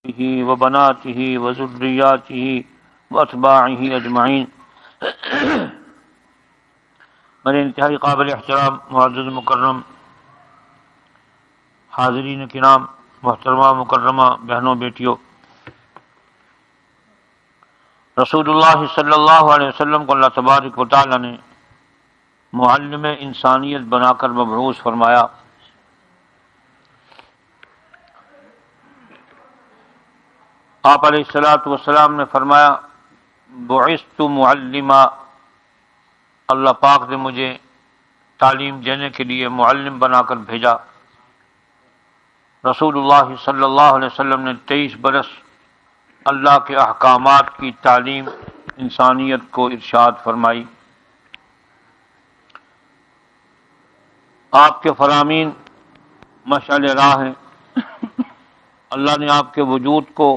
وبناته وذرياته واتباعه اجمعین۔ میرے انتہائی قابل احترام معزز مکرم حاضرین کرام، محترمہ مکرمہ بہنوں بیٹیوں، رسول اللہ صلی اللہ علیہ وسلم کو اللہ تبارک و تعالی نے معلم انسانیت بنا کر مبعوث فرمایا۔ آپ علیہ الصلاۃ والسلام نے فرمایا، بعثت معلما، اللہ پاک نے مجھے تعلیم دینے کے لیے معلم بنا کر بھیجا۔ رسول اللہ صلی اللہ علیہ وسلم نے 23 برس اللہ کے احکامات کی تعلیم انسانیت کو ارشاد فرمائی۔ آپ کے فرامین مشعل راہ ہیں۔ اللہ نے آپ کے وجود کو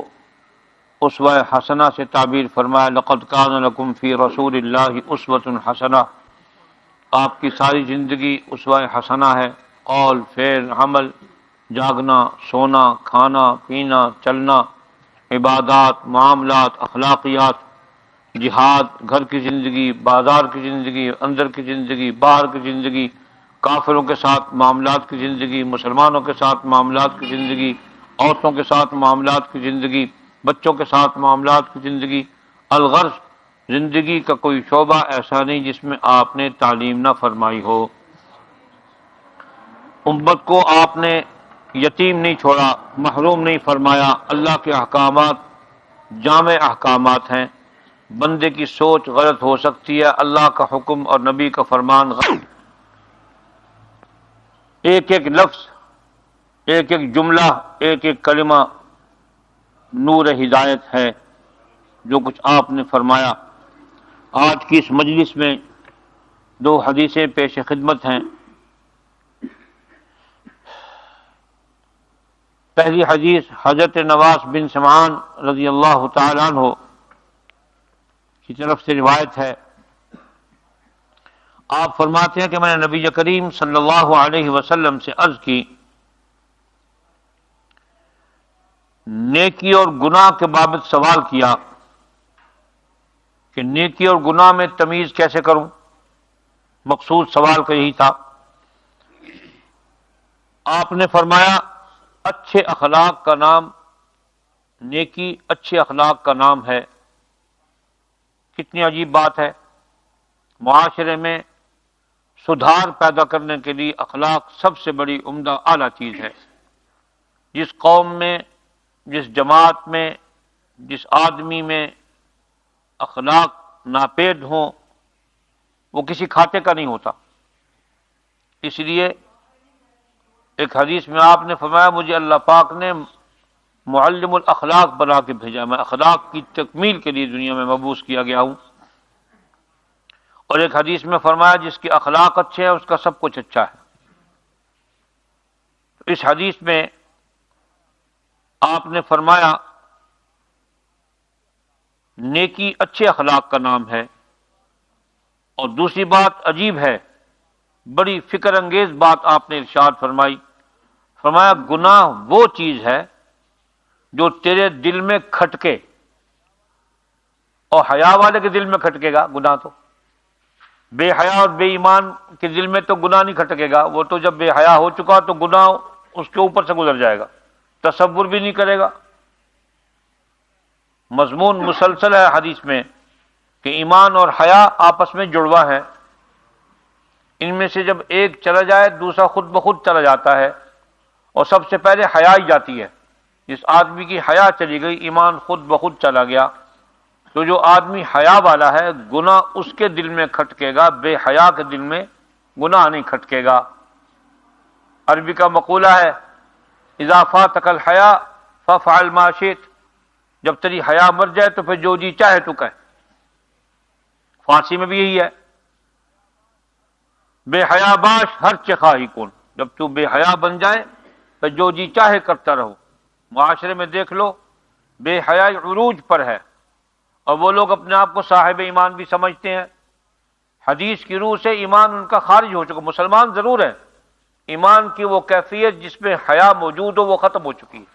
اسوہ حسنہ سے تعبیر فرمایا، لقد کان لکم فی رسول اللہ اسوۃ حسنہ۔ آپ کی ساری زندگی اسوہ حسنہ ہے، قول، فعل، عمل، جاگنا، سونا، کھانا، پینا، چلنا، عبادات، معاملات، اخلاقیات، جہاد، گھر کی زندگی، بازار کی زندگی، اندر کی زندگی، باہر کی زندگی، کافروں کے ساتھ معاملات کی زندگی، مسلمانوں کے ساتھ معاملات کی زندگی، عورتوں کے ساتھ معاملات کی زندگی، بچوں کے ساتھ معاملات کی زندگی۔ الغرض زندگی کا کوئی شعبہ ایسا نہیں جس میں آپ نے تعلیم نہ فرمائی ہو۔ امت کو آپ نے یتیم نہیں چھوڑا، محروم نہیں فرمایا۔ اللہ کے احکامات جامع احکامات ہیں۔ بندے کی سوچ غلط ہو سکتی ہے، اللہ کا حکم اور نبی کا فرمان غلط۔ ایک ایک لفظ، ایک ایک جملہ، ایک ایک کلمہ نور ہدایت ہے جو کچھ آپ نے فرمایا۔ آج کی اس مجلس میں 2 حدیثیں پیش خدمت ہیں۔ پہلی حدیث حضرت نواس بن سمعان رضی اللہ تعالی عنہ کی طرف سے روایت ہے۔ آپ فرماتے ہیں کہ میں نے نبی کریم صلی اللہ علیہ وسلم سے عرض کی، نیکی اور گناہ کے بابت سوال کیا کہ نیکی اور گناہ میں تمیز کیسے کروں؟ مقصود سوال کا یہی تھا۔ آپ نے فرمایا، اچھے اخلاق کا نام نیکی، اچھے اخلاق کا نام ہے۔ کتنی عجیب بات ہے، معاشرے میں سدھار پیدا کرنے کے لیے اخلاق سب سے بڑی عمدہ اعلیٰ چیز ہے۔ جس قوم میں، جس جماعت میں، جس آدمی میں اخلاق ناپید ہوں، وہ کسی کھاتے کا نہیں ہوتا۔ اس لیے ایک حدیث میں آپ نے فرمایا، مجھے اللہ پاک نے معلم الاخلاق بنا کے بھیجا، میں اخلاق کی تکمیل کے لیے دنیا میں مبعوث کیا گیا ہوں۔ اور ایک حدیث میں فرمایا، جس کے اخلاق اچھے ہیں اس کا سب کچھ اچھا ہے۔ اس حدیث میں آپ نے فرمایا، نیکی اچھے اخلاق کا نام ہے۔ اور دوسری بات عجیب ہے، بڑی فکر انگیز بات آپ نے ارشاد فرمائی، فرمایا گناہ وہ چیز ہے جو تیرے دل میں کھٹکے، اور حیا والے کے دل میں کھٹکے گا گناہ تو، بے حیا اور بے ایمان کے دل میں تو گناہ نہیں کھٹکے گا، وہ تو جب بے حیا ہو چکا تو گناہ اس کے اوپر سے گزر جائے گا، تصور بھی نہیں کرے گا۔ مضمون مسلسل ہے حدیث میں کہ ایمان اور حیا آپس میں جڑوا ہے، ان میں سے جب ایک چلا جائے دوسرا خود بخود چلا جاتا ہے، اور سب سے پہلے حیا ہی جاتی ہے۔ جس آدمی کی حیا چلی گئی، ایمان خود بخود چلا گیا۔ تو جو آدمی حیا والا ہے، گناہ اس کے دل میں کھٹکے گا، بے حیا کے دل میں گناہ نہیں کھٹکے گا۔ عربی کا مقولہ ہے، اذا فاتک الحیا فافعل ما شئت، جب تیری حیا مر جائے تو پھر جو جی چاہے تو کہہ۔ فارسی میں بھی یہی ہے، بے حیا باش ہر چہ خواہی کن، جب تو بے حیا بن جائے تو جو جی چاہے کرتا رہو۔ معاشرے میں دیکھ لو، بے حیائی عروج پر ہے، اور وہ لوگ اپنے آپ کو صاحب ایمان بھی سمجھتے ہیں۔ حدیث کی روح سے ایمان ان کا خارج ہو چکا، مسلمان ضرور ہے، ایمان کی وہ کیفیت جس میں حیا موجود ہو وہ ختم ہو چکی ہے۔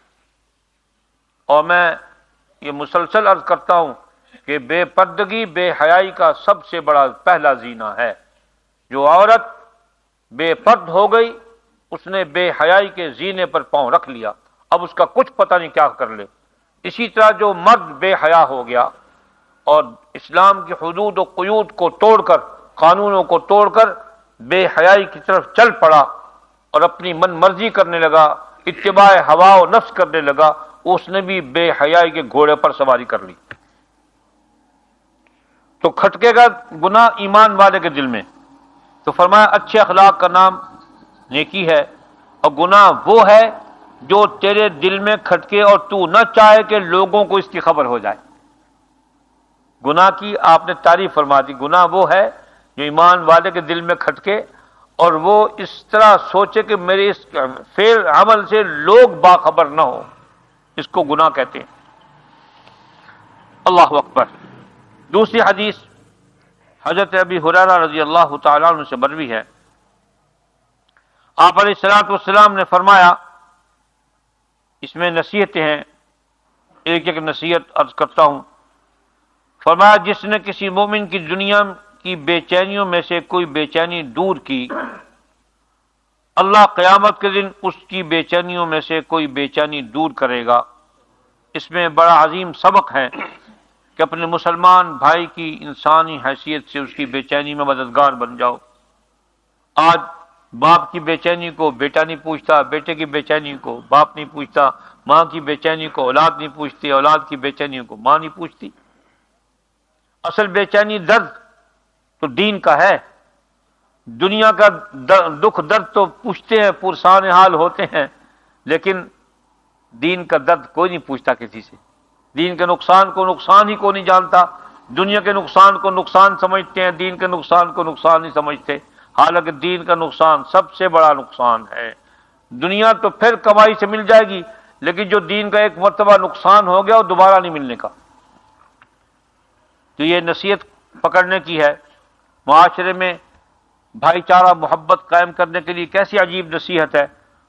اور میں یہ مسلسل عرض کرتا ہوں کہ بے پردگی بے حیائی کا سب سے بڑا پہلا زینہ ہے۔ جو عورت بے پرد ہو گئی اس نے بے حیائی کے زینے پر پاؤں رکھ لیا، اب اس کا کچھ پتہ نہیں کیا کر لے۔ اسی طرح جو مرد بے حیا ہو گیا اور اسلام کی حدود و قیود کو توڑ کر، قانونوں کو توڑ کر بے حیائی کی طرف چل پڑا اور اپنی من مرضی کرنے لگا، اتباع ہوا و نفس کرنے لگا، اس نے بھی بے حیائی کے گھوڑے پر سواری کر لی۔ تو کھٹکے گا گناہ ایمان والے کے دل میں۔ تو فرمایا اچھے اخلاق کا نام نیکی ہے، اور گناہ وہ ہے جو تیرے دل میں کھٹکے اور تو نہ چاہے کہ لوگوں کو اس کی خبر ہو جائے۔ گناہ کی آپ نے تعریف فرما دی، گناہ وہ ہے جو ایمان والے کے دل میں کھٹکے اور وہ اس طرح سوچے کہ میرے اس فعل عمل سے لوگ باخبر نہ ہو، اس کو گناہ کہتے ہیں۔ اللہ اکبر۔ دوسری حدیث حضرت ابی ہریرہ رضی اللہ تعالیٰ عنہ سے مروی ہے، آپ علیہ الصلوۃ والسلام نے فرمایا، اس میں نصیحتیں ہیں، ایک ایک نصیحت عرض کرتا ہوں۔ فرمایا جس نے کسی مومن کی دنیا کی بے چینیوں میں سے کوئی بے چینی دور کی، اللہ قیامت کے دن اس کی بے چینیوں میں سے کوئی بے چینی دور کرے گا۔ اس میں بڑا عظیم سبق ہے کہ اپنے مسلمان بھائی کی انسانی حیثیت سے اس کی بے چینی میں مددگار بن جاؤ۔ آج باپ کی بے چینی کو بیٹا نہیں پوچھتا، بیٹے کی بے چینی کو باپ نہیں پوچھتا، ماں کی بے چینی کو اولاد نہیں پوچھتی، اولاد کی بے چینی کو ماں نہیں پوچھتی۔ اصل بے چینی درد تو دین کا ہے۔ دنیا کا دکھ درد تو پوچھتے ہیں، پرسان حال ہوتے ہیں، لیکن دین کا درد کوئی نہیں پوچھتا کسی سے۔ دین کے نقصان کو نقصان ہی کو نہیں جانتا، دنیا کے نقصان کو نقصان سمجھتے ہیں، دین کے نقصان کو نقصان نہیں سمجھتے، حالانکہ دین کا نقصان سب سے بڑا نقصان ہے۔ دنیا تو پھر کمائی سے مل جائے گی، لیکن جو دین کا ایک مرتبہ نقصان ہو گیا وہ دوبارہ نہیں ملنے کا۔ تو یہ نصیحت پکڑنے کی ہے۔ معاشرے میں بھائی چارہ محبت قائم کرنے کے لیے کیسی عجیب نصیحت ہے۔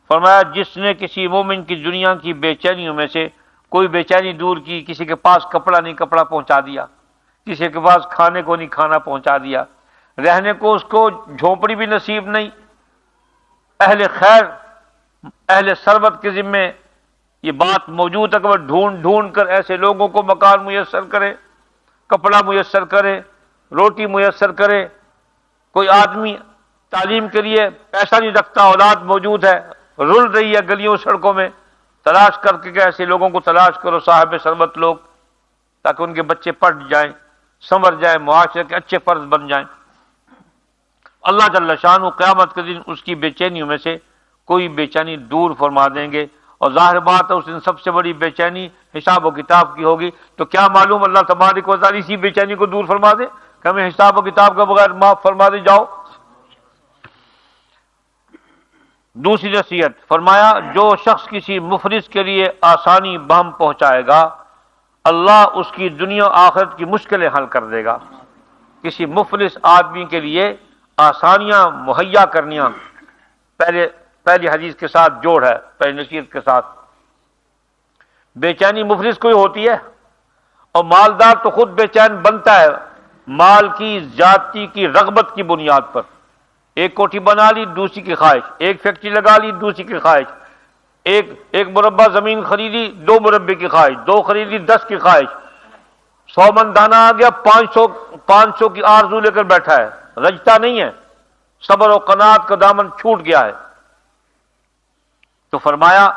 فرمایا جس نے کسی مومن کی دنیا کی بے چینیوں میں سے کوئی بے چینی دور کی، کسی کے پاس کپڑا نہیں کپڑا پہنچا دیا، کسی کے پاس کھانے کو نہیں کھانا پہنچا دیا، رہنے کو اس کو جھونپڑی بھی نصیب نہیں، اہل خیر اہل ثروت کے ذمے یہ بات موجود ہے کہ وہ ڈھونڈ ڈھونڈ کر ایسے لوگوں کو مکان میسر کرے، کپڑا میسر کرے، روٹی میسر کرے۔ کوئی آدمی تعلیم کے لیے پیسہ نہیں رکھتا، اولاد موجود ہے، رل رہی ہے گلیوں سڑکوں میں، تلاش کر کے کہ ایسے لوگوں کو تلاش کرو صاحب ثروت لوگ، تاکہ ان کے بچے پڑھ جائیں، سنور جائیں، معاشرے کے اچھے فرد بن جائیں۔ اللہ جل شانہ قیامت کے دن اس کی بے چینیوں میں سے کوئی بے چینی دور فرما دیں گے، اور ظاہر بات ہے اس دن سب سے بڑی بے چینی حساب و کتاب کی ہوگی۔ تو کیا معلوم اللہ تبارک و تعالیٰ اسی بے چینی کو دور فرما دے کہ ہمیں حساب و کتاب کا بغیر معاف فرما دے جاؤ۔ دوسری نصیحت فرمایا جو شخص کسی مفلس کے لیے آسانی بہم پہنچائے گا، اللہ اس کی دنیا آخرت کی مشکلیں حل کر دے گا۔ کسی مفلس آدمی کے لیے آسانیاں مہیا کرنیاں پہلی حدیث کے ساتھ جوڑ ہے، پہلی نصیحت کے ساتھ۔ بے چینی مفلس کو ہی ہوتی ہے، اور مالدار تو خود بے چین بنتا ہے مال کی زیادتی کی رغبت کی بنیاد پر۔ ایک کوٹھی بنا لی دوسری کی خواہش، ایک فیکٹری لگا لی دوسری کی خواہش، ایک مربع زمین خریدی 2 مربے کی خواہش، 2 خریدی 10 کی خواہش، 100 من دانہ آ گیا 500 کی آرزو لے کر بیٹھا ہے، رجتا نہیں ہے، صبر و قناعت کا دامن چھوٹ گیا ہے۔ تو فرمایا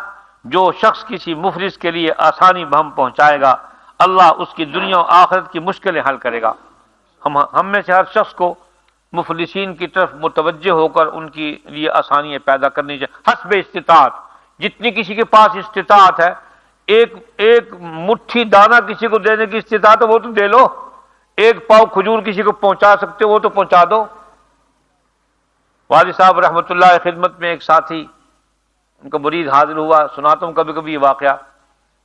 جو شخص کسی مفلس کے لیے آسانی بہم پہنچائے گا، اللہ اس کی دنیا و آخرت کی مشکلیں حل کرے گا۔ ہم میں سے ہر شخص کو مفلسین کی طرف متوجہ ہو کر ان کے لیے آسانیاں پیدا کرنی چاہیے حسب استطاعت۔ جتنی کسی کے پاس استطاعت ہے، ایک مٹھی دانہ کسی کو دینے کی استطاعت ہے وہ تو دے لو، ایک پاؤ کھجور کسی کو پہنچا سکتے ہو وہ تو پہنچا دو۔ والد صاحب رحمۃ اللہ خدمت میں ایک ساتھی ان کا مرید حاضر ہوا، سناتا ہوں کبھی کبھی یہ واقعہ۔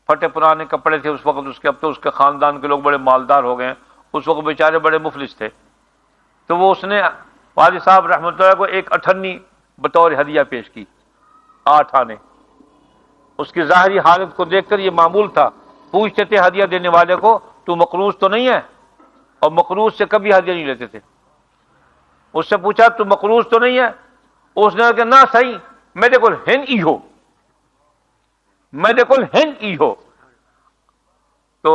پھٹے پرانے کپڑے تھے اس وقت اس کے، اب تو اس کے خاندان کے لوگ بڑے مالدار ہو گئے ہیں، اس وقت بیچارے بڑے مفلس تھے۔ تو وہ اس نے والد صاحب رحمۃ اللہ کو ایک 8 بطور ہدیہ پیش کی، 8 آنے۔ اس کی ظاہری حالت کو دیکھ کر یہ معمول تھا پوچھتے تھے ہدیہ دینے والے کو تو مقروض تو نہیں ہے، اور مقروض سے کبھی ہدیہ نہیں لیتے تھے. اس سے پوچھا تو مقروض تو نہیں ہے، اس نے کہا نہ صحیح میرے کو ہن ای ہو، میرے کو ہن ای ہو. تو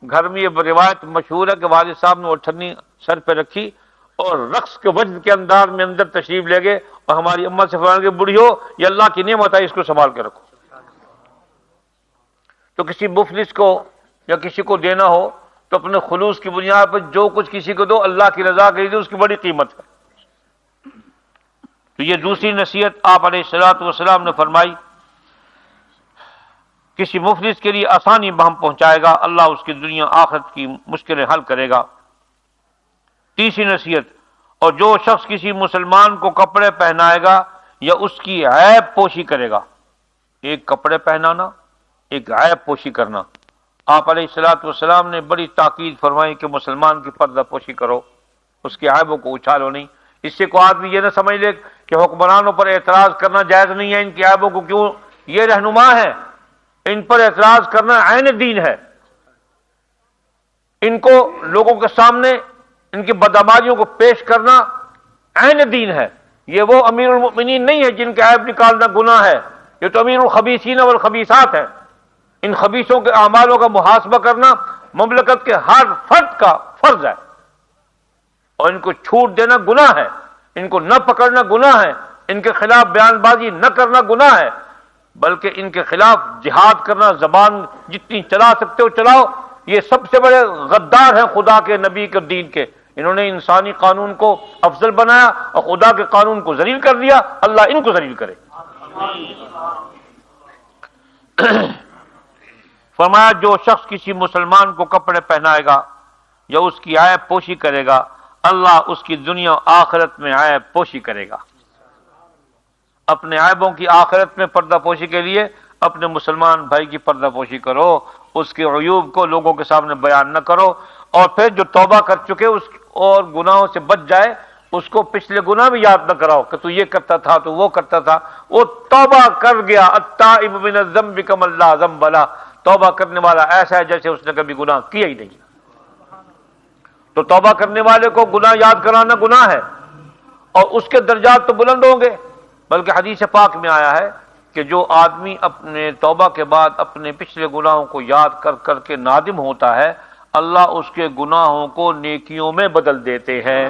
گھر میں یہ روایت مشہور ہے کہ والد صاحب نے وہ ٹھنی سر پہ رکھی اور رقص کے وجد کے انداز میں اندر تشریف لے گئے اور ہماری اماں سے فرمایا کہ بوڑھیو یہ اللہ کی نعمت ہے، اس کو سنبھال کے رکھو. تو کسی مفلس کو یا کسی کو دینا ہو تو اپنے خلوص کی بنیاد پر جو کچھ کسی کو دو اللہ کی رضا کے لیے اس کی بڑی قیمت ہے. تو یہ دوسری نصیحت آپ علیہ الصلوۃ والسلام نے فرمائی. کسی مفلس کے لیے آسانی بہم پہنچائے گا، اللہ اس کی دنیا آخرت کی مشکلیں حل کرے گا. تیسری نصیحت، اور جو شخص کسی مسلمان کو کپڑے پہنائے گا یا اس کی عیب پوشی کرے گا. ایک کپڑے پہنانا، ایک عیب پوشی کرنا. آپ علیہ الصلوۃ والسلام نے بڑی تاکید فرمائی کہ مسلمان کی پردہ پوشی کرو، اس کے عیبوں کو اچھالو نہیں. اس سے کوئی آدمی یہ نہ سمجھ لے کہ حکمرانوں پر اعتراض کرنا جائز نہیں ہے، ان کی عیبوں کو کیوں، یہ رہنما ہے، ان پر اعتراض کرنا عین دین ہے. ان کو لوگوں کے سامنے ان کی بدعمالیوں کو پیش کرنا عین دین ہے. یہ وہ امیر المؤمنین نہیں ہے جن کے عیب نکالنا گناہ ہے، یہ تو امیر الخبیثین والخبیثات ہے. ان خبیثوں کے اعمالوں کا محاسبہ کرنا مملکت کے ہر فرد کا فرض ہے، اور ان کو چھوٹ دینا گناہ ہے، ان کو نہ پکڑنا گناہ ہے، ان کے خلاف بیان بازی نہ کرنا گناہ ہے، بلکہ ان کے خلاف جہاد کرنا، زبان جتنی چلا سکتے ہو چلاؤ. یہ سب سے بڑے غدار ہیں خدا کے، نبی کے دین کے. انہوں نے انسانی قانون کو افضل بنایا اور خدا کے قانون کو ذلیل کر دیا. اللہ ان کو ذلیل کرے. فرمایا جو شخص کسی مسلمان کو کپڑے پہنائے گا یا اس کی عیب پوشی کرے گا، اللہ اس کی دنیا آخرت میں عیب پوشی کرے گا. اپنے عیبوں کی آخرت میں پردہ پوشی کے لیے اپنے مسلمان بھائی کی پردہ پوشی کرو، اس کے عیوب کو لوگوں کے سامنے بیان نہ کرو. اور پھر جو توبہ کر چکے اس اور گناہوں سے بچ جائے اس کو پچھلے گناہ بھی یاد نہ کراؤ کہ تو یہ کرتا تھا تو وہ کرتا تھا. وہ توبہ کر گیا، التائب من الذنب کمن لا ذنب لہ. توبہ کرنے والا ایسا ہے جیسے اس نے کبھی گناہ کیا ہی نہیں. تو توبہ کرنے والے کو گناہ یاد کرانا گناہ ہے، اور اس کے درجات تو بلند ہوں گے. بلکہ حدیث پاک میں آیا ہے کہ جو آدمی اپنے توبہ کے بعد اپنے پچھلے گناہوں کو یاد کر کر کے نادم ہوتا ہے، اللہ اس کے گناہوں کو نیکیوں میں بدل دیتے ہیں.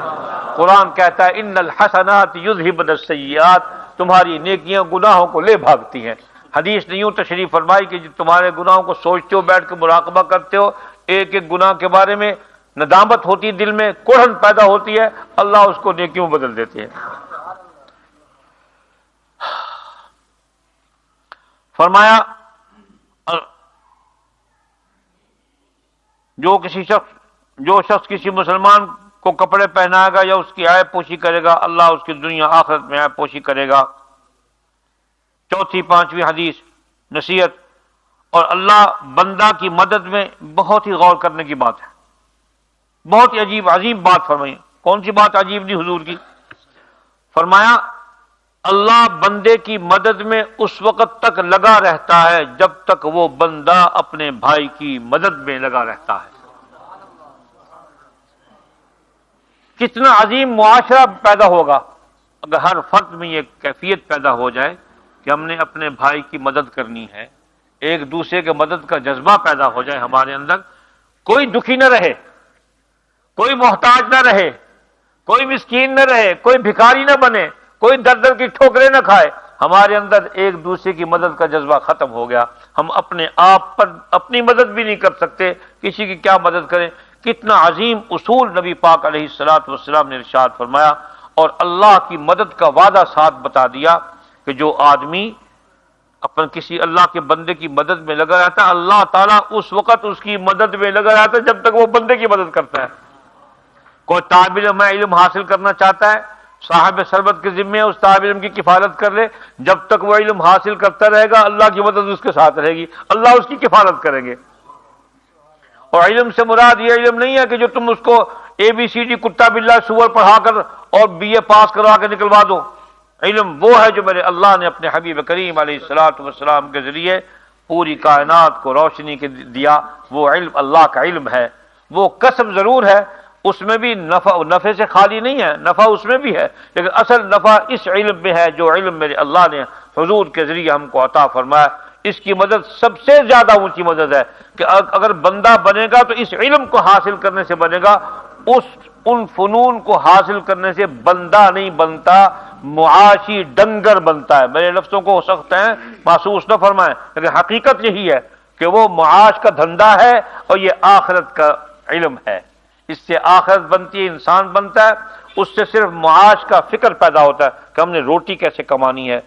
قرآن کہتا ہے ان الحسنات یذھبن السیئات، تمہاری نیکیاں گناہوں کو لے بھاگتی ہیں. حدیث نے یوں تشریف فرمائی کہ تمہارے گناہوں کو سوچتے ہو، بیٹھ کے مراقبہ کرتے ہو، ایک ایک گناہ کے بارے میں ندامت ہوتی ہے، دل میں کڑھن پیدا ہوتی ہے، اللہ اس کو نیکیوں میں بدل دیتے ہیں. فرمایا جو شخص کسی مسلمان کو کپڑے پہنائے گا یا اس کی عیب پوشی کرے گا، اللہ اس کی دنیا آخرت میں عیب پوشی کرے گا. چوتھی پانچویں حدیث نصیحت. اور اللہ بندہ کی مدد میں بہت ہی غور کرنے کی بات ہے، بہت ہی عجیب بات فرمائی. کون سی بات عجیب نہیں حضور کی؟ فرمایا اللہ بندے کی مدد میں اس وقت تک لگا رہتا ہے جب تک وہ بندہ اپنے بھائی کی مدد میں لگا رہتا ہے. کتنا عظیم معاشرہ پیدا ہوگا اگر ہر فرد میں یہ کیفیت پیدا ہو جائے کہ ہم نے اپنے بھائی کی مدد کرنی ہے، ایک دوسرے کے مدد کا جذبہ پیدا ہو جائے ہمارے اندر. کوئی دکھی نہ رہے، کوئی محتاج نہ رہے، کوئی مسکین نہ رہے، کوئی بھکاری نہ بنے، کوئی در در کی ٹھوکریں نہ کھائے. ہمارے اندر ایک دوسرے کی مدد کا جذبہ ختم ہو گیا. ہم اپنے آپ پر اپنی مدد بھی نہیں کر سکتے، کسی کی کیا مدد کریں. کتنا عظیم اصول نبی پاک علیہ الصلوۃ والسلام نے ارشاد فرمایا، اور اللہ کی مدد کا وعدہ ساتھ بتا دیا کہ جو آدمی اپن کسی اللہ کے بندے کی مدد میں لگا رہتا ہے، اللہ تعالیٰ اس وقت اس کی مدد میں لگا رہتا ہے جب تک وہ بندے کی مدد کرتا ہے. کوئی طالب علم علم حاصل کرنا چاہتا ہے، صاحب سربت کے ذمے اس طالب علم کی کفالت کر لے. جب تک وہ علم حاصل کرتا رہے گا اللہ کی مدد اس کے ساتھ رہے گی، اللہ اس کی کفالت کریں گے. اور علم سے مراد یہ علم نہیں ہے کہ جو تم اس کو ABCD کتا بلا سور پڑھا کر اور BA پاس کروا کے نکلوا دو. علم وہ ہے جو میرے اللہ نے اپنے حبیب کریم علیہ الصلوۃ والسلام کے ذریعے پوری کائنات کو روشنی کے دیا، وہ علم اللہ کا علم ہے۔ وہ کسب ضرور ہے، اس میں بھی نفع سے خالی نہیں ہے، نفع اس میں بھی ہے، لیکن اصل نفع اس علم میں ہے جو علم میرے اللہ نے حضور کے ذریعے ہم کو عطا فرمایا۔ اس کی مدد سب سے زیادہ اونچی مدد ہے کہ اگر بندہ بنے گا تو اس علم کو حاصل کرنے سے بنے گا، ان فنون کو حاصل کرنے سے بندہ نہیں بنتا، معاشی ڈنگر بنتا ہے۔ میرے لفظوں کو ہو سکتے ہیں محسوس نہ فرمائیں، لیکن حقیقت یہی ہے کہ وہ معاش کا دھندا ہے اور یہ آخرت کا علم ہے۔ اس سے آخرت بنتی ہے، انسان بنتا ہے، اس سے صرف معاش کا فکر پیدا ہوتا ہے کہ ہم نے روٹی کیسے کمانی ہے،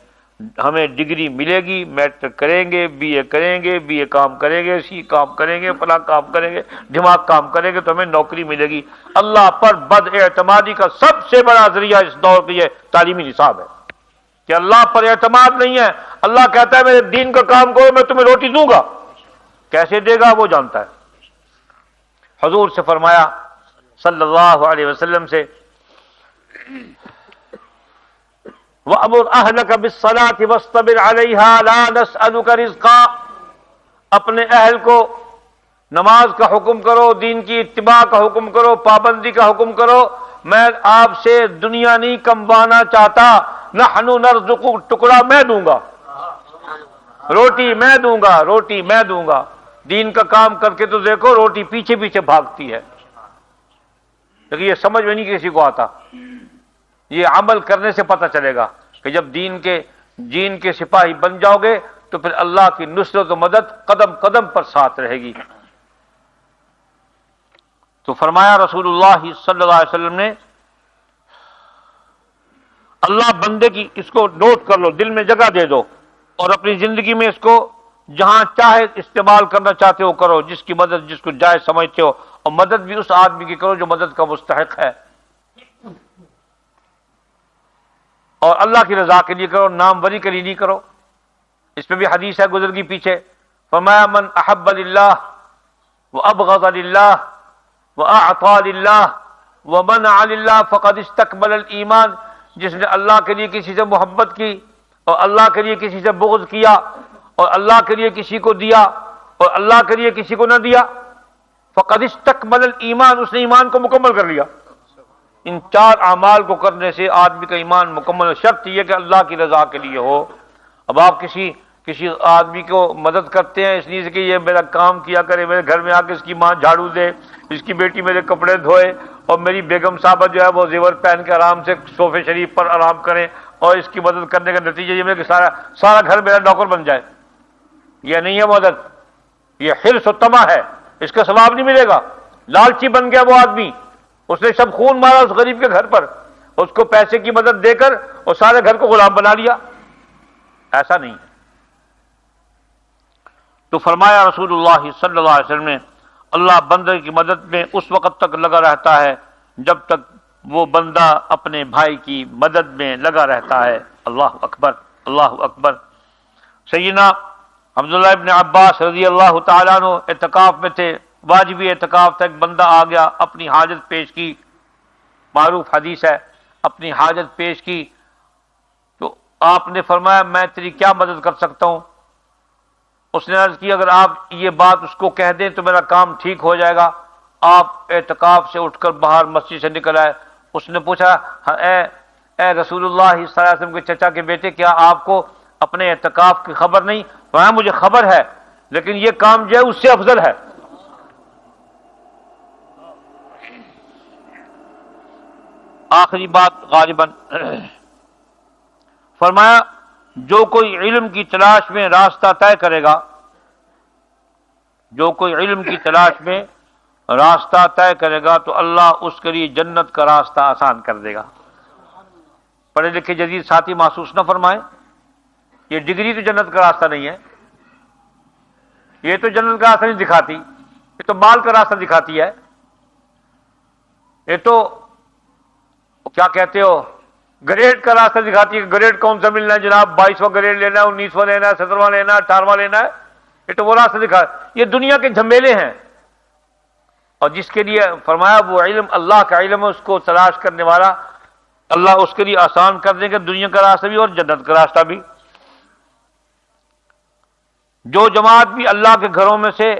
ہمیں ڈگری ملے گی، میٹرک کریں گے، بی اے کریں گے، بی اے کام کریں گے، سی کام کریں گے، فلاں کام کریں گے، دماغ کام کریں گے تو ہمیں نوکری ملے گی۔ اللہ پر بد اعتمادی کا سب سے بڑا ذریعہ اس دور کی یہ تعلیمی نصاب ہے کہ اللہ پر اعتماد نہیں ہے۔ اللہ کہتا ہے میرے دین کا کام کرو، میں تمہیں روٹی دوں گا، کیسے دے گا وہ جانتا ہے۔ حضور سے فرمایا صلی اللہ علیہ وسلم سے، وَأَمُرْ أَهْلَكَ بِالصَّلَاةِ وَاصْطَبِرْ عَلَيْهَا لَا نَسْأَلُكَ رِزْقًا، اپنے اہل کو نماز کا حکم کرو، دین کی اتباع کا حکم کرو، پابندی کا حکم کرو، میں آپ سے دنیا نہیں کموانا چاہتا، نحن نرزقک، ٹکڑا میں دوں گا، روٹی میں دوں گا، روٹی میں دوں گا۔ دین کا کام کر کے تو دیکھو روٹی پیچھے پیچھے بھاگتی ہے، لیکن یہ سمجھ میں نہیں کسی کو آتا، یہ عمل کرنے سے پتہ چلے گا کہ جب دین کے سپاہی بن جاؤ گے تو پھر اللہ کی نصرت و مدد قدم قدم پر ساتھ رہے گی۔ تو فرمایا رسول اللہ صلی اللہ علیہ وسلم نے، اللہ بندے کی، اس کو نوٹ کر لو، دل میں جگہ دے دو اور اپنی زندگی میں اس کو جہاں چاہے استعمال کرنا چاہتے ہو کرو، جس کی مدد جس کو جائز سمجھتے ہو، اور مدد بھی اس آدمی کی کرو جو مدد کا مستحق ہے، اور اللہ کی رضا کے لیے کرو، ناموری کے لیے نہیں کرو۔ اس میں بھی حدیث ہے گزر گئی پیچھے، فرمایا من احب للہ وابغض للہ واعطى للہ ومنع للہ فقد استکمل الایمان، جس نے اللہ کے لیے کسی سے محبت کی اور اللہ کے لیے کسی سے بغض کیا اور اللہ کے لیے کسی کو دیا اور اللہ کے لیے کسی کو نہ دیا، فقد استکمل الایمان، اس نے ایمان کو مکمل کر لیا۔ ان چار اعمال کو کرنے سے آدمی کا ایمان مکمل ہے۔ شرط یہ کہ اللہ کی رضا کے لیے ہو۔ اب آپ کسی آدمی کو مدد کرتے ہیں اس لیے کہ یہ میرا کام کیا کرے، میرے گھر میں آ کے اس کی ماں جھاڑو دے، اس کی بیٹی میرے کپڑے دھوئے، اور میری بیگم صاحبہ جو ہے وہ زیور پہن کے آرام سے صوفے شریف پر آرام کریں، اور اس کی مدد کرنے کا نتیجہ یہ ہے کہ سارا گھر میرا نوکر بن جائے، یہ نہیں ہے مدد، یہ حرص و طمع ہے، اس کا ثواب نہیں ملے گا۔ لالچی بن گیا وہ آدمی، اس نے سب خون مارا اس غریب کے گھر پر، اس کو پیسے کی مدد دے کر اور سارے گھر کو غلام بنا لیا، ایسا نہیں ہے۔ تو فرمایا رسول اللہ صلی اللہ علیہ وسلم نے، اللہ بندے کی مدد میں اس وقت تک لگا رہتا ہے جب تک وہ بندہ اپنے بھائی کی مدد میں لگا رہتا ہے۔ اللہ اکبر، اللہ اکبر۔ سیدنا عبداللہ ابن عباس رضی اللہ تعالیٰ عنہ اعتکاف میں تھے، واجبی اعتکاف تھا، ایک بندہ آ گیا، اپنی حاجت پیش کی، معروف حدیث ہے، اپنی حاجت پیش کی تو آپ نے فرمایا میں تیری کیا مدد کر سکتا ہوں؟ اس نے عرض کی اگر آپ یہ بات اس کو کہہ دیں تو میرا کام ٹھیک ہو جائے گا۔ آپ اعتکاف سے اٹھ کر باہر مسجد سے نکل آئے۔ اس نے پوچھا اے رسول اللہ صلی اللہ علیہ وسلم کے چچا کے بیٹے، کیا آپ کو اپنے اعتکاف کی خبر نہیں؟ فرمایا مجھے خبر ہے، لیکن یہ کام جو ہے اس سے افضل ہے۔ آخری بات غالباً فرمایا جو کوئی علم کی تلاش میں راستہ طے کرے گا، جو کوئی علم کی تلاش میں راستہ طے کرے گا تو اللہ اس کے لیے جنت کا راستہ آسان کر دے گا۔ پڑھے لکھے جدید ساتھی محسوس نہ فرمائیں، یہ ڈگری تو جنت کا راستہ نہیں ہے، یہ تو جنت کا راستہ نہیں دکھاتی، یہ تو مال کا راستہ دکھاتی ہے، یہ تو کیا کہتے ہو گریڈ کا راستہ دکھاتی ہے۔ گریڈ کون سا ملنا ہے جناب؟ 22واں گریڈ لینا ہے، 19واں لینا ہے، 17واں لینا ہے، 18واں لینا ہے، یہ تو وہ راستہ دکھا، یہ دنیا کے جھمیلے ہیں۔ اور جس کے لیے فرمایا وہ علم اللہ کا علم ہے، اس کو تلاش کرنے والا اللہ اس کے لیے آسان کر دیں گے، دنیا کا راستہ بھی اور جنت کا راستہ بھی۔ جو جماعت بھی اللہ کے گھروں میں سے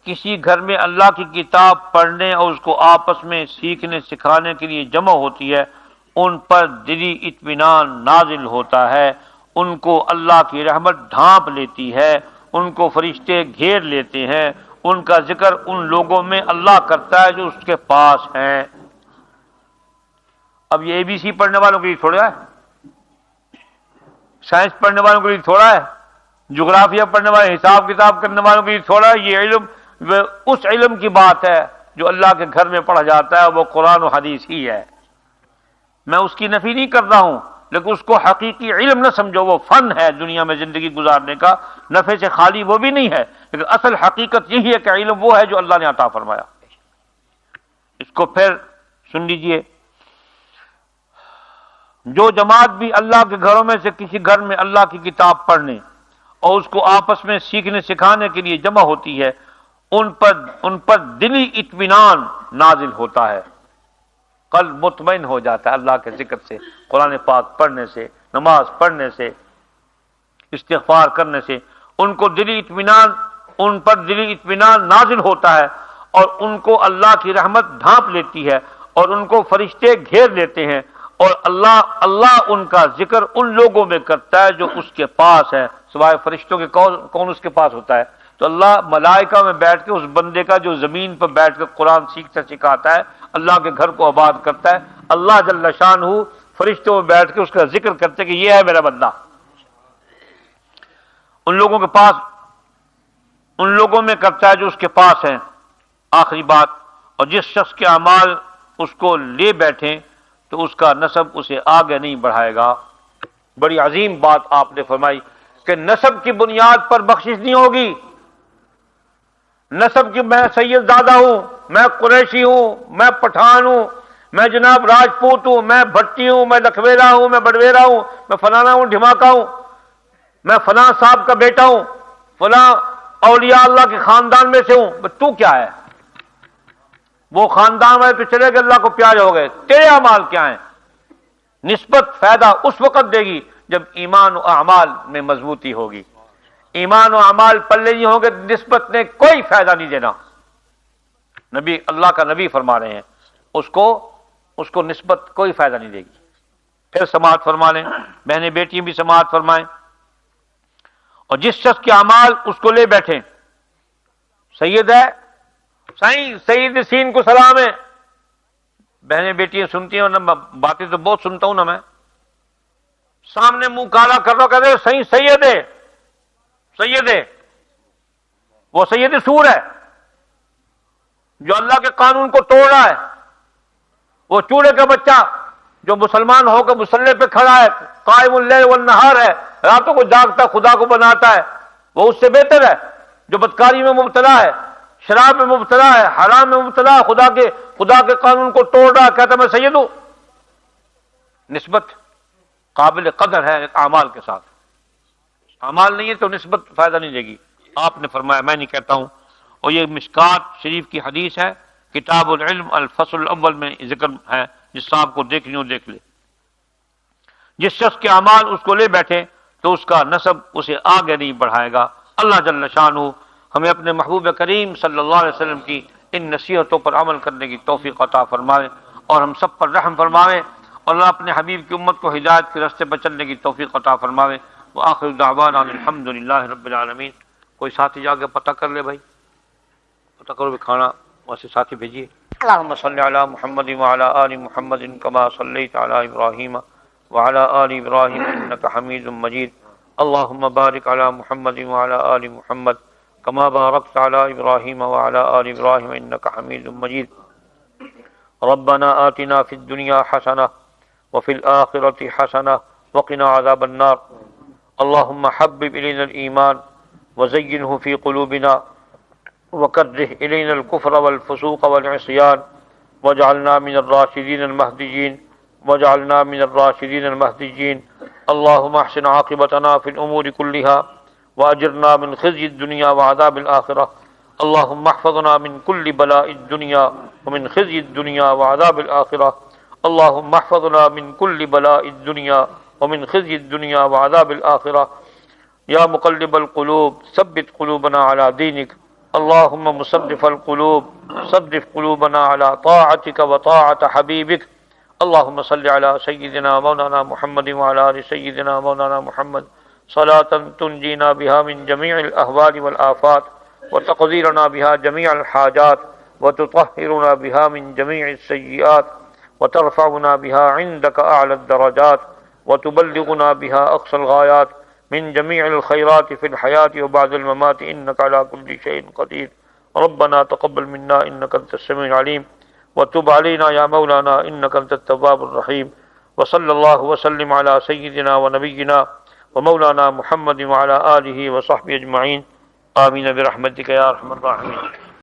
کسی گھر میں اللہ کی کتاب پڑھنے اور اس کو آپس میں سیکھنے سکھانے کے لیے جمع ہوتی ہے، ان پر دلی اطمینان نازل ہوتا ہے، ان کو اللہ کی رحمت ڈھانپ لیتی ہے، ان کو فرشتے گھیر لیتے ہیں، ان کا ذکر ان لوگوں میں اللہ کرتا ہے جو اس کے پاس ہیں۔ اب یہ ABC پڑھنے والوں کے لیے تھوڑا ہے، سائنس پڑھنے والوں کے لیے تھوڑا ہے، جغرافیہ پڑھنے والے، حساب کتاب کرنے والوں کے لیے تھوڑا ہے۔ یہ علم اس علم کی بات ہے جو اللہ کے گھر میں پڑھا جاتا ہے، وہ قرآن و حدیث ہی ہے۔ میں اس کی نفی نہیں کر رہا ہوں، لیکن اس کو حقیقی علم نہ سمجھو، وہ فن ہے دنیا میں زندگی گزارنے کا، نفع سے خالی وہ بھی نہیں ہے، لیکن اصل حقیقت یہی ہے کہ علم وہ ہے جو اللہ نے عطا فرمایا۔ اس کو پھر سن لیجئے، جو جماعت بھی اللہ کے گھروں میں سے کسی گھر میں اللہ کی کتاب پڑھنے اور اس کو آپس میں سیکھنے سکھانے کے لیے جمع ہوتی ہے، ان پر دلی اطمینان نازل ہوتا ہے، قلب مطمئن ہو جاتا ہے اللہ کے ذکر سے، قرآن پاک پڑھنے سے، نماز پڑھنے سے، استغفار کرنے سے، ان پر دلی اطمینان نازل ہوتا ہے، اور ان کو اللہ کی رحمت ڈھانپ لیتی ہے، اور ان کو فرشتے گھیر لیتے ہیں، اور اللہ ان کا ذکر ان لوگوں میں کرتا ہے جو اس کے پاس ہے۔ سوائے فرشتوں کے کون اس کے پاس ہوتا ہے؟ تو اللہ ملائکہ میں بیٹھ کے اس بندے کا جو زمین پر بیٹھ کے قرآن سیکھتا سکھاتا ہے، اللہ کے گھر کو آباد کرتا ہے، اللہ جل شانہ فرشتوں میں بیٹھ کے اس کا ذکر کرتے کہ یہ ہے میرا بندہ۔ ان لوگوں کے پاس، ان لوگوں میں کرتا ہے جو اس کے پاس ہیں۔ آخری بات، اور جس شخص کے اعمال اس کو لے بیٹھیں تو اس کا نسب اسے آگے نہیں بڑھائے گا۔ بڑی عظیم بات آپ نے فرمائی کہ نسب کی بنیاد پر بخشش نہیں ہوگی۔ نسب کی میں سید زادہ ہوں، میں قریشی ہوں، میں پٹھان ہوں، میں جناب راجپوت ہوں، میں بھٹی ہوں، میں لکھویرا ہوں، میں بڑویرا ہوں، میں فلانا ہوں، ڈھماکا ہوں، میں فلاں صاحب کا بیٹا ہوں، فلاں اولیاء اللہ کے خاندان میں سے ہوں۔ تو کیا ہے؟ وہ خاندان والے تو چلے گئے، اللہ کو پیارے ہو گئے، تیرے اعمال کیا ہیں؟ نسبت فائدہ اس وقت دے گی جب ایمان و اعمال میں مضبوطی ہوگی۔ ایمان و اعمال پلے نہیں ہوں گے، نسبت نے کوئی فائدہ نہیں دینا۔ نبی، اللہ کا نبی فرما رہے ہیں، اس کو نسبت کوئی فائدہ نہیں دے گی۔ پھر سماعت فرما لیں، بہنیں بیٹی بھی سماعت فرمائیں۔ اور جس شخص کے اعمال اس کو لے بیٹھیں، سید ہے، سائیں سید سین کو سلام ہے، بہنیں بیٹیاں سنتی ہیں، ورنہ باتیں تو بہت سنتا ہوں نا میں، سامنے منہ کالا کر رہا کہتے ہیں صحیح سید ہے، سید ہے، وہ سید سور ہے جو اللہ کے قانون کو توڑ رہا ہے، وہ چوڑے کا بچہ جو مسلمان ہو کر مسلح پہ کھڑا ہے، قائم اللیل والنہار ہے، راتوں کو جاگتا خدا کو بناتا ہے، وہ اس سے بہتر ہے جو بدکاری میں مبتلا ہے، شراب میں مبتلا ہے، حرام میں مبتلا ہے، خدا کے قانون کو توڑ رہا ہے، کہتا میں سید ہوں۔ نسبت قابل قدر ہے اعمال کے ساتھ، اعمال نہیں ہے تو نسبت فائدہ نہیں دے گی۔ آپ نے فرمایا، میں نہیں کہتا ہوں، اور یہ مشکات شریف کی حدیث ہے، کتاب العلم الفصل الاول میں ذکر ہے، جس صاحب کو دیکھنی ہو دیکھ لے۔ جس شخص کے اعمال اس کو لے بیٹھے تو اس کا نسب اسے آگے نہیں بڑھائے گا۔ اللہ جل شانہ ہمیں اپنے محبوب کریم صلی اللہ علیہ وسلم کی ان نصیحتوں پر عمل کرنے کی توفیق عطا فرمائے، اور ہم سب پر رحم فرمائے، اور اللہ اپنے حبیب کی امت کو ہدایت کے راستے پر چلنے کی توفیق عطا فرمائے۔ وآخر دعوانا الحمدللہ رب العالمین۔ کوئی ساتھی جا کے پتہ کر لے، بھائی پتہ کرو، بھی کھانا وہاں سے ساتھی بھیجیے۔ اللہم صلی علی محمد وعلی آل محمد کما صلیت علی ابراہیم وعلی آل ابراہیم انک حمید مجید۔ اللہم بارک علی محمد وعلی آل محمد کما بارکت علی ابراہیم وعلی آل ابراہیم انک حمید مجید۔ ربنا آتنا فی الدنیا حسنہ وفی الآخرۃ حسنہ وقنا عذاب النار۔ اللہم حبب الینا الایمان وزینہ فی قلوبنا وکرہ الینا الکفر والفسوق والعصیان واجعلنا من الراشدین المہدیین واجعلنا من الراشدین المہدیین۔ اللہم احسن عاقبتنا فی الامور کلہا واجرنا من خزی الدنیا وعذاب الآخرہ۔ اللہم احفظنا من کل بلاء الدنیا ومن خزی الدنیا وعذاب الآخرہ۔ اللہم احفظنا من کل بلاء الدنیا ومن خزی الدنیا وعذاب الآخرہ۔ یا مقلب القلوب ثبت قلوبنا على دینک اللهم مصرف القلوب صرف قلوبنا على طاعتك وطاعة حبيبك اللهم صل على سيدنا مولانا محمد وعلى آل سيدنا مولانا محمد صلاة تنجينا بها من جميع الأهوال والآفات وتقضي بها جميع الحاجات وتطهرنا بها من جميع السيئات وترفعنا بها عندك أعلى الدرجات وتبلغنا بها أقصى الغايات من جميع الخيرات في الحياة وبعد الممات إنك على كل شيء قدير ربنا تقبل منا إنك أنت السميع العليم وتب علينا يا مولانا إنك أنت التواب الرحيم وصلى الله وسلم على سيدنا ونبينا ومولانا محمد وعلى آله وصحبه أجمعين آمين برحمتك يا أرحم الراحمين.